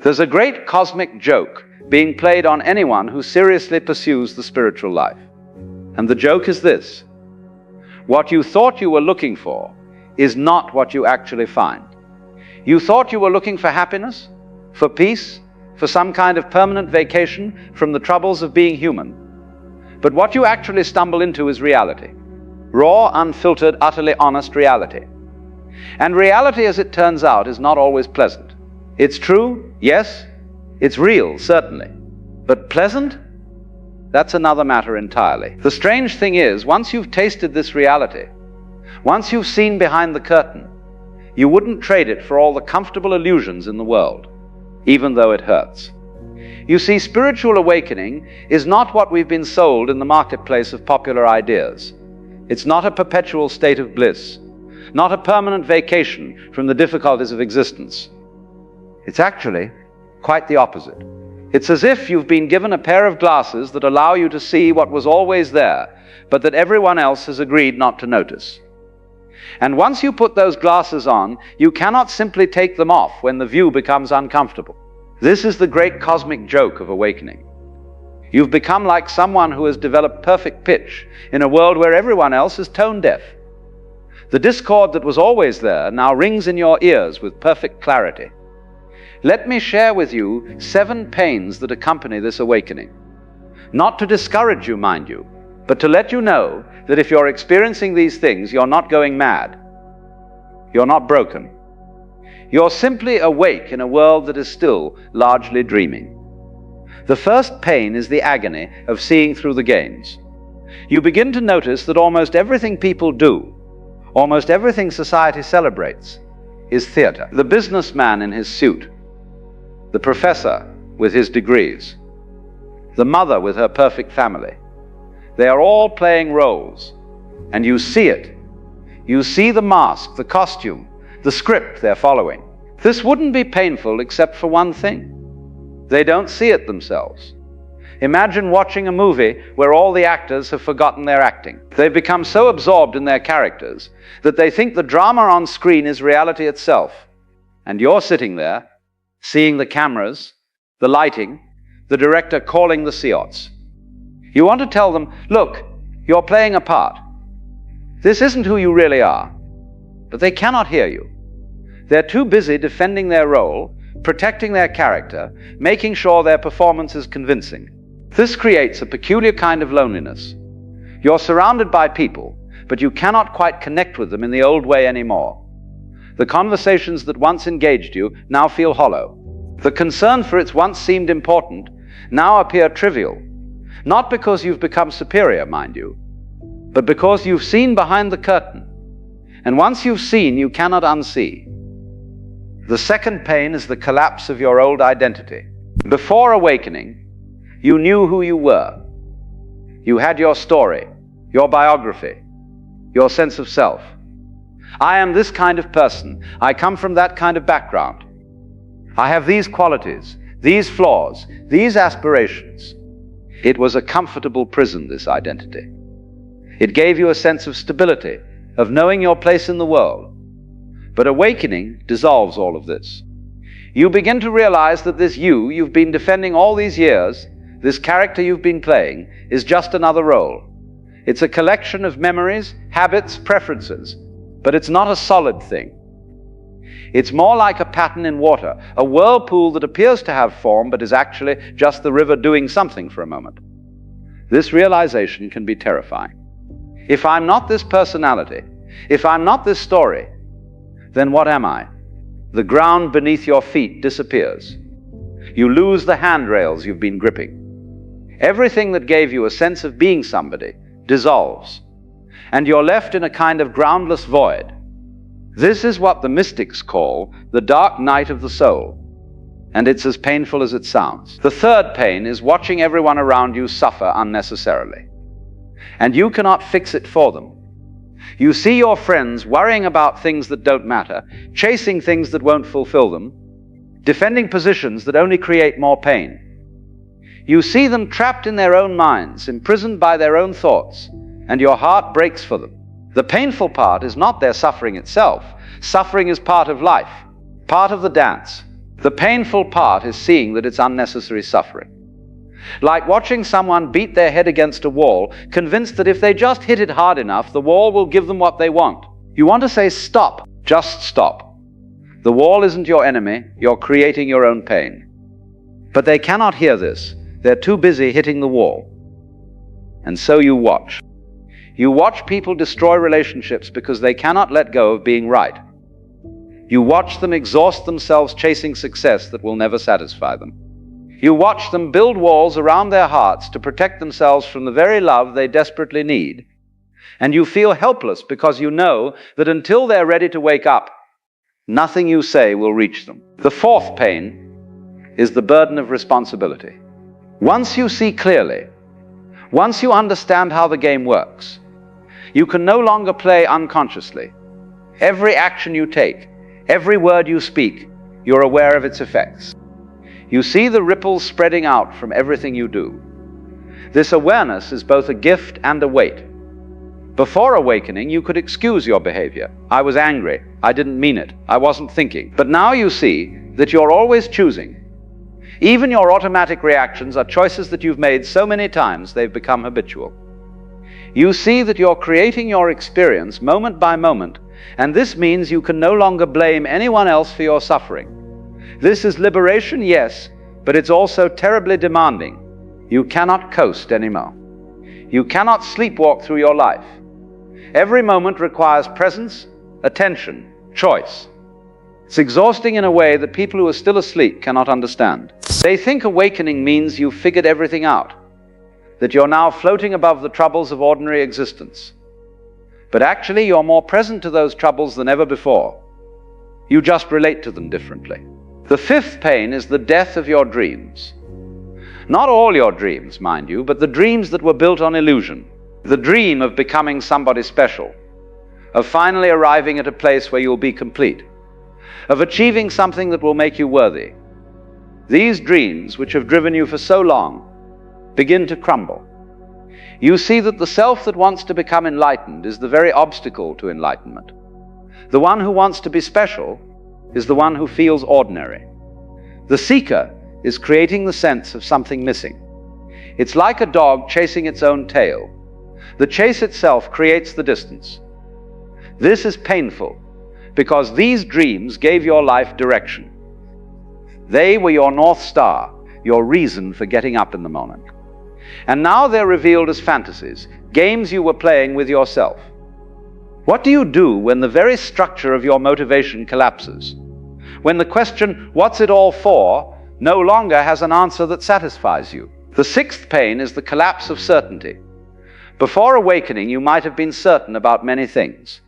There's a great cosmic joke being played on anyone who seriously pursues the spiritual life. And the joke is this: what you thought you were looking for is not what you actually find. You thought you were looking for happiness, for peace, for some kind of permanent vacation from the troubles of being human. But what you actually stumble into is reality. Raw, unfiltered, utterly honest reality. And reality, as it turns out, is not always pleasant. It's true, yes. It's real, certainly. But pleasant? That's another matter entirely. The strange thing is, once you've tasted this reality, once you've seen behind the curtain, you wouldn't trade it for all the comfortable illusions in the world, even though it hurts. You see, spiritual awakening is not what we've been sold in the marketplace of popular ideas. It's not a perpetual state of bliss, not a permanent vacation from the difficulties of existence. It's actually quite the opposite. It's as if you've been given a pair of glasses that allow you to see what was always there, but that everyone else has agreed not to notice. And once you put those glasses on, you cannot simply take them off when the view becomes uncomfortable. This is the great cosmic joke of awakening. You've become like someone who has developed perfect pitch in a world where everyone else is tone deaf. The discord that was always there now rings in your ears with perfect clarity. Let me share with you 7 pains that accompany this awakening. Not to discourage you, mind you, but to let you know that if you're experiencing these things, you're not going mad. You're not broken. You're simply awake in a world that is still largely dreaming. The first pain is the agony of seeing through the games. You begin to notice that almost everything people do, almost everything society celebrates, is theater. The businessman in his suit, the professor with his degrees, the mother with her perfect family, they are all playing roles, and you see it. You see the mask, the costume, the script they're following. This wouldn't be painful except for one thing. They don't see it themselves. Imagine watching a movie where all the actors have forgotten their acting. They've become so absorbed in their characters that they think the drama on screen is reality itself. And you're sitting there, seeing the cameras, the lighting, the director calling the seance. You want to tell them, look, you're playing a part. This isn't who you really are. But they cannot hear you. They're too busy defending their role, protecting their character, making sure their performance is convincing. This creates a peculiar kind of loneliness. You're surrounded by people, but you cannot quite connect with them in the old way anymore. The conversations that once engaged you now feel hollow. The concern for its once seemed important now appear trivial, not because you've become superior, mind you, but because you've seen behind the curtain, and once you've seen, you cannot unsee. The second pain is the collapse of your old identity. Before awakening, you knew who you were. You had your story, your biography, your sense of self. I am this kind of person. I come from that kind of background. I have these qualities, these flaws, these aspirations. It was a comfortable prison, this identity. It gave you a sense of stability, of knowing your place in the world. But awakening dissolves all of this. You begin to realize that this you you've been defending all these years, this character you've been playing, is just another role. It's a collection of memories, habits, preferences, but it's not a solid thing. It's more like a pattern in water, a whirlpool that appears to have form but is actually just the river doing something for a moment. This realization can be terrifying. If I'm not this personality, if I'm not this story, then what am I? The ground beneath your feet disappears. You lose the handrails you've been gripping. Everything that gave you a sense of being somebody dissolves, and you're left in a kind of groundless void. This is what the mystics call the dark night of the soul, and it's as painful as it sounds. The third pain is watching everyone around you suffer unnecessarily, and you cannot fix it for them. You see your friends worrying about things that don't matter, chasing things that won't fulfill them, defending positions that only create more pain. You see them trapped in their own minds, imprisoned by their own thoughts, and your heart breaks for them. The painful part is not their suffering itself. Suffering is part of life, part of the dance. The painful part is seeing that it's unnecessary suffering. Like watching someone beat their head against a wall, convinced that if they just hit it hard enough, the wall will give them what they want. You want to say, stop, just stop. The wall isn't your enemy, you're creating your own pain. But they cannot hear this. They're too busy hitting the wall. And so you watch. You watch people destroy relationships because they cannot let go of being right. You watch them exhaust themselves chasing success that will never satisfy them. You watch them build walls around their hearts to protect themselves from the very love they desperately need. And you feel helpless because you know that until they're ready to wake up, nothing you say will reach them. The fourth pain is the burden of responsibility. Once you see clearly, once you understand how the game works, you can no longer play unconsciously. Every action you take, every word you speak, you're aware of its effects. You see the ripples spreading out from everything you do. This awareness is both a gift and a weight. Before awakening, you could excuse your behavior. I was angry. I didn't mean it. I wasn't thinking. But now you see that you're always choosing. Even your automatic reactions are choices that you've made so many times they've become habitual. You see that you're creating your experience moment by moment, and this means you can no longer blame anyone else for your suffering. This is liberation, yes, but it's also terribly demanding. You cannot coast anymore. You cannot sleepwalk through your life. Every moment requires presence, attention, choice. It's exhausting in a way that people who are still asleep cannot understand. They think awakening means you've figured everything out, that you're now floating above the troubles of ordinary existence. But actually, you're more present to those troubles than ever before. You just relate to them differently. The fifth pain is the death of your dreams. Not all your dreams, mind you, but the dreams that were built on illusion. The dream of becoming somebody special, of finally arriving at a place where you'll be complete, of achieving something that will make you worthy. These dreams, which have driven you for so long, begin to crumble. You see that the self that wants to become enlightened is the very obstacle to enlightenment. The one who wants to be special is the one who feels ordinary. The seeker is creating the sense of something missing. It's like a dog chasing its own tail. The chase itself creates the distance. This is painful because these dreams gave your life direction. They were your North Star, your reason for getting up in the morning. And now they're revealed as fantasies, games you were playing with yourself. What do you do when the very structure of your motivation collapses? When the question, what's it all for, no longer has an answer that satisfies you? The sixth pain is the collapse of certainty. Before awakening, you might have been certain about many things.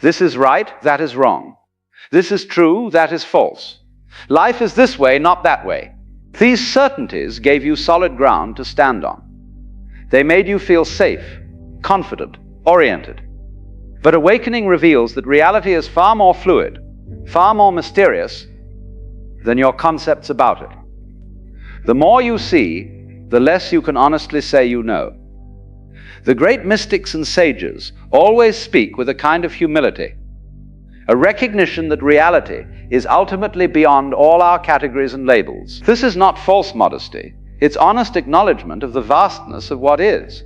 This is right, that is wrong. This is true, that is false. Life is this way, not that way. These certainties gave you solid ground to stand on. They made you feel safe, confident, oriented. But awakening reveals that reality is far more fluid, far more mysterious than your concepts about it. The more you see, the less you can honestly say you know. The great mystics and sages always speak with a kind of humility, a recognition that reality is ultimately beyond all our categories and labels. This is not false modesty. It's honest acknowledgement of the vastness of what is.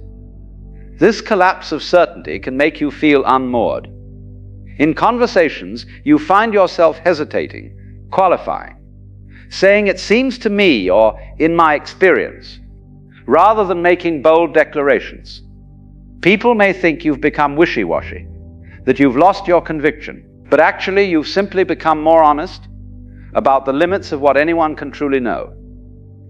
This collapse of certainty can make you feel unmoored. In conversations, you find yourself hesitating, qualifying, saying it seems to me or in my experience, rather than making bold declarations. People may think you've become wishy-washy, that you've lost your conviction, but actually you've simply become more honest about the limits of what anyone can truly know.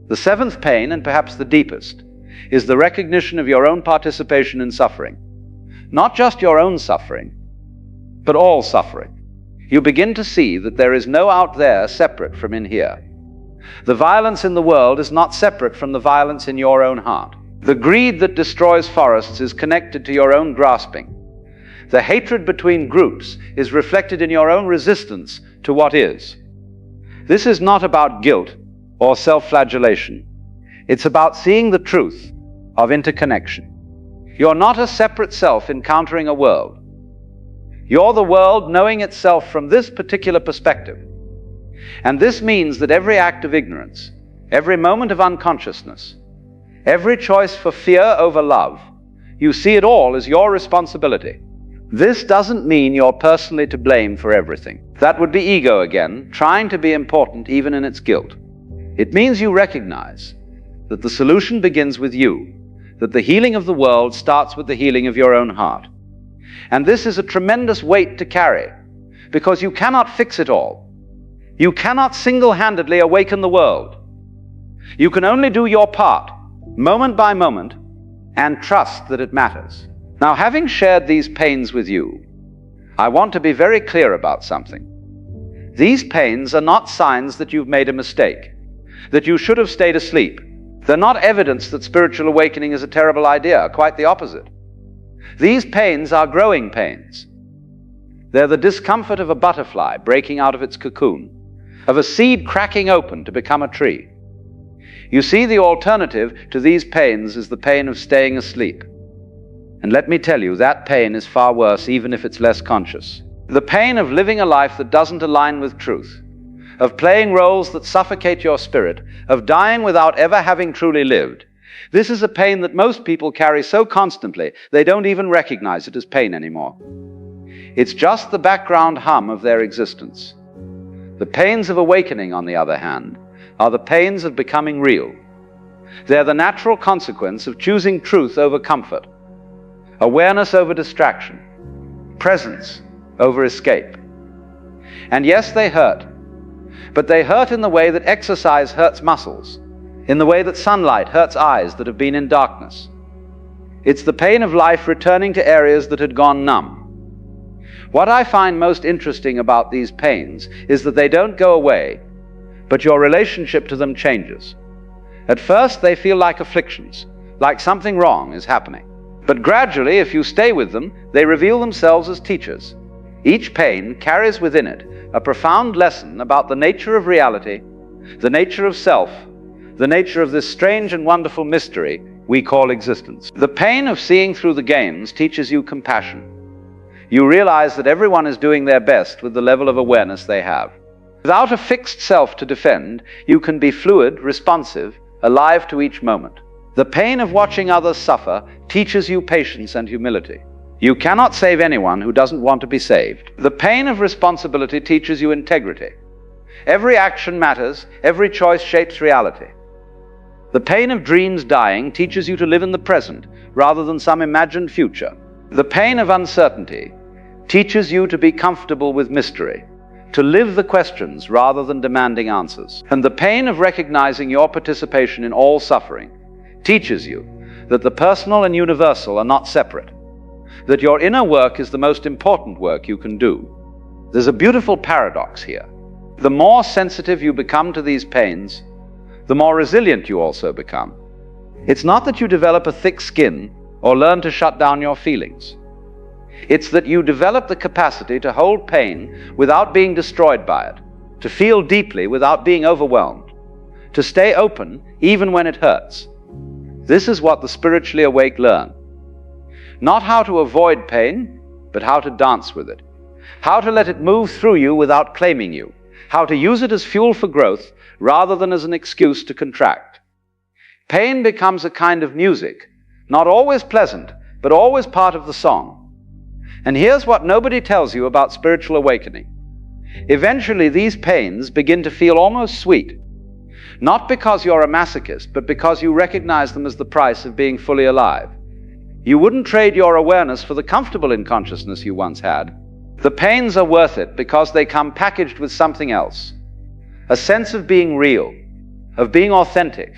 The seventh pain, and perhaps the deepest, is the recognition of your own participation in suffering. Not just your own suffering, but all suffering. You begin to see that there is no out there separate from in here. The violence in the world is not separate from the violence in your own heart. The greed that destroys forests is connected to your own grasping. The hatred between groups is reflected in your own resistance to what is. This is not about guilt or self-flagellation. It's about seeing the truth of interconnection. You're not a separate self encountering a world. You're the world knowing itself from this particular perspective. And this means that every act of ignorance, every moment of unconsciousness, every choice for fear over love, you see it all as your responsibility. This doesn't mean you're personally to blame for everything. That would be ego again, trying to be important even in its guilt. It means you recognize that the solution begins with you, that the healing of the world starts with the healing of your own heart. And this is a tremendous weight to carry, because you cannot fix it all. You cannot single-handedly awaken the world. You can only do your part, moment by moment, and trust that it matters. Now, having shared these pains with you, I want to be very clear about something. These pains are not signs that you've made a mistake, that you should have stayed asleep. They're not evidence that spiritual awakening is a terrible idea, quite the opposite. These pains are growing pains. They're the discomfort of a butterfly breaking out of its cocoon, of a seed cracking open to become a tree. You see, the alternative to these pains is the pain of staying asleep. And let me tell you, that pain is far worse, even if it's less conscious. The pain of living a life that doesn't align with truth, of playing roles that suffocate your spirit, of dying without ever having truly lived. This is a pain that most people carry so constantly, they don't even recognize it as pain anymore. It's just the background hum of their existence. The pains of awakening, on the other hand, are the pains of becoming real. They're the natural consequence of choosing truth over comfort, awareness over distraction, presence over escape. And yes, they hurt, but they hurt in the way that exercise hurts muscles, in the way that sunlight hurts eyes that have been in darkness. It's the pain of life returning to areas that had gone numb. What I find most interesting about these pains is that they don't go away, but your relationship to them changes. At first, they feel like afflictions, like something wrong is happening. But gradually, if you stay with them, they reveal themselves as teachers. Each pain carries within it a profound lesson about the nature of reality, the nature of self, the nature of this strange and wonderful mystery we call existence. The pain of seeing through the games teaches you compassion. You realize that everyone is doing their best with the level of awareness they have. Without a fixed self to defend, you can be fluid, responsive, alive to each moment. The pain of watching others suffer teaches you patience and humility. You cannot save anyone who doesn't want to be saved. The pain of responsibility teaches you integrity. Every action matters, every choice shapes reality. The pain of dreams dying teaches you to live in the present rather than some imagined future. The pain of uncertainty teaches you to be comfortable with mystery, to live the questions rather than demanding answers. And the pain of recognizing your participation in all suffering teaches you that the personal and universal are not separate, that your inner work is the most important work you can do. There's a beautiful paradox here. The more sensitive you become to these pains, the more resilient you also become. It's not that you develop a thick skin or learn to shut down your feelings. It's that you develop the capacity to hold pain without being destroyed by it, to feel deeply without being overwhelmed, to stay open even when it hurts. This is what the spiritually awake learn. Not how to avoid pain, but how to dance with it. How to let it move through you without claiming you. How to use it as fuel for growth rather than as an excuse to contract. Pain becomes a kind of music, not always pleasant, but always part of the song. And here's what nobody tells you about spiritual awakening. Eventually, these pains begin to feel almost sweet. Not because you're a masochist, but because you recognize them as the price of being fully alive. You wouldn't trade your awareness for the comfortable unconsciousness you once had. The pains are worth it because they come packaged with something else. A sense of being real, of being authentic,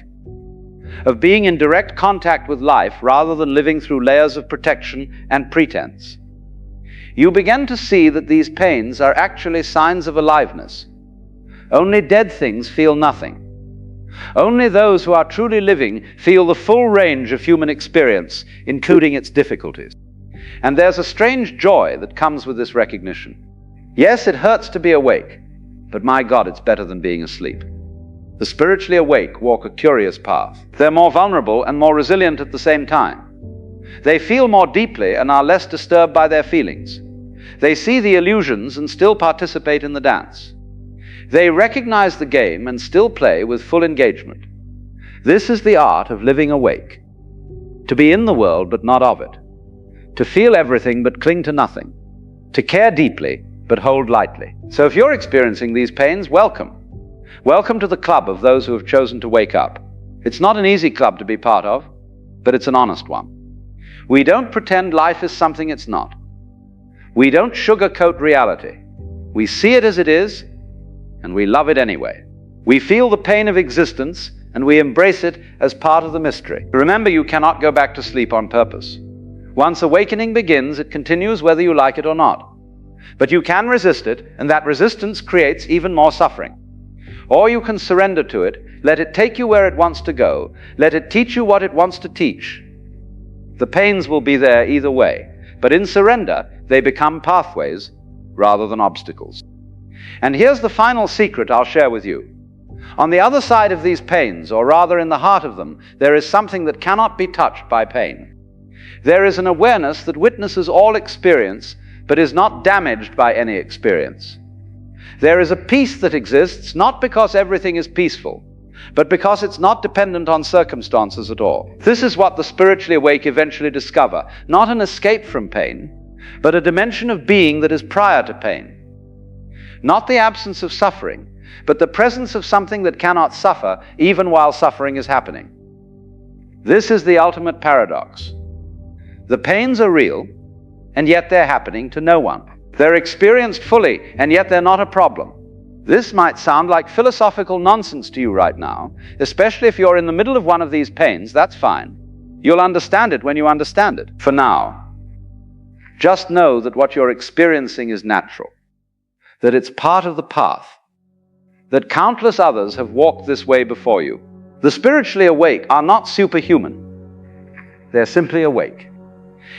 of being in direct contact with life rather than living through layers of protection and pretense. You begin to see that these pains are actually signs of aliveness. Only dead things feel nothing. Only those who are truly living feel the full range of human experience, including its difficulties. And there's a strange joy that comes with this recognition. Yes, it hurts to be awake, but my God, it's better than being asleep. The spiritually awake walk a curious path. They're more vulnerable and more resilient at the same time. They feel more deeply and are less disturbed by their feelings. They see the illusions and still participate in the dance. They recognize the game and still play with full engagement. This is the art of living awake. To be in the world but not of it. To feel everything but cling to nothing. To care deeply but hold lightly. So if you're experiencing these pains, welcome. Welcome to the club of those who have chosen to wake up. It's not an easy club to be part of, but it's an honest one. We don't pretend life is something it's not. We don't sugarcoat reality. We see it as it is, and we love it anyway. We feel the pain of existence, and we embrace it as part of the mystery. Remember, you cannot go back to sleep on purpose. Once awakening begins, it continues whether you like it or not. But you can resist it, and that resistance creates even more suffering. Or you can surrender to it, let it take you where it wants to go, let it teach you what it wants to teach. The pains will be there either way, but in surrender, they become pathways rather than obstacles. And here's the final secret I'll share with you. On the other side of these pains, or rather in the heart of them, there is something that cannot be touched by pain. There is an awareness that witnesses all experience, but is not damaged by any experience. There is a peace that exists not because everything is peaceful, but because it's not dependent on circumstances at all. This is what the spiritually awake eventually discover, not an escape from pain, but a dimension of being that is prior to pain. Not the absence of suffering, but the presence of something that cannot suffer even while suffering is happening. This is the ultimate paradox. The pains are real, and yet they're happening to no one. They're experienced fully, and yet they're not a problem. This might sound like philosophical nonsense to you right now, especially if you're in the middle of one of these pains. That's fine. You'll understand it when you understand it. For now, just know that what you're experiencing is natural, that it's part of the path, that countless others have walked this way before you. The spiritually awake are not superhuman. They're simply awake.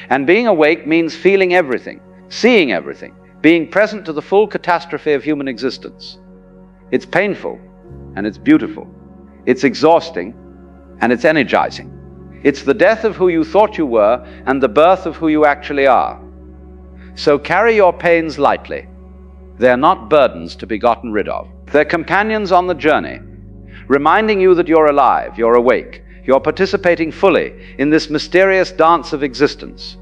And being awake means feeling everything, seeing everything, being present to the full catastrophe of human existence. It's painful, and it's beautiful. It's exhausting, and it's energizing. It's the death of who you thought you were, and the birth of who you actually are. So carry your pains lightly. They're not burdens to be gotten rid of. They're companions on the journey, reminding you that you're alive, you're awake, you're participating fully in this mysterious dance of existence.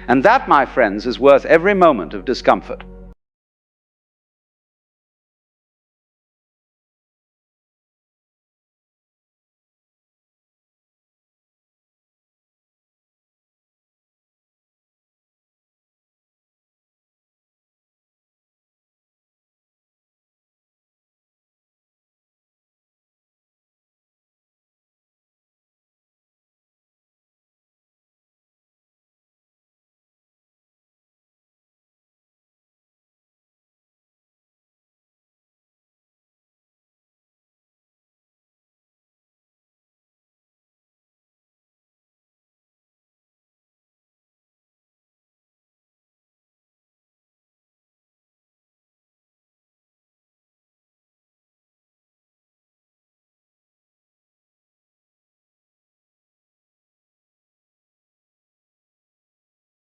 And that, my friends, is worth every moment of discomfort.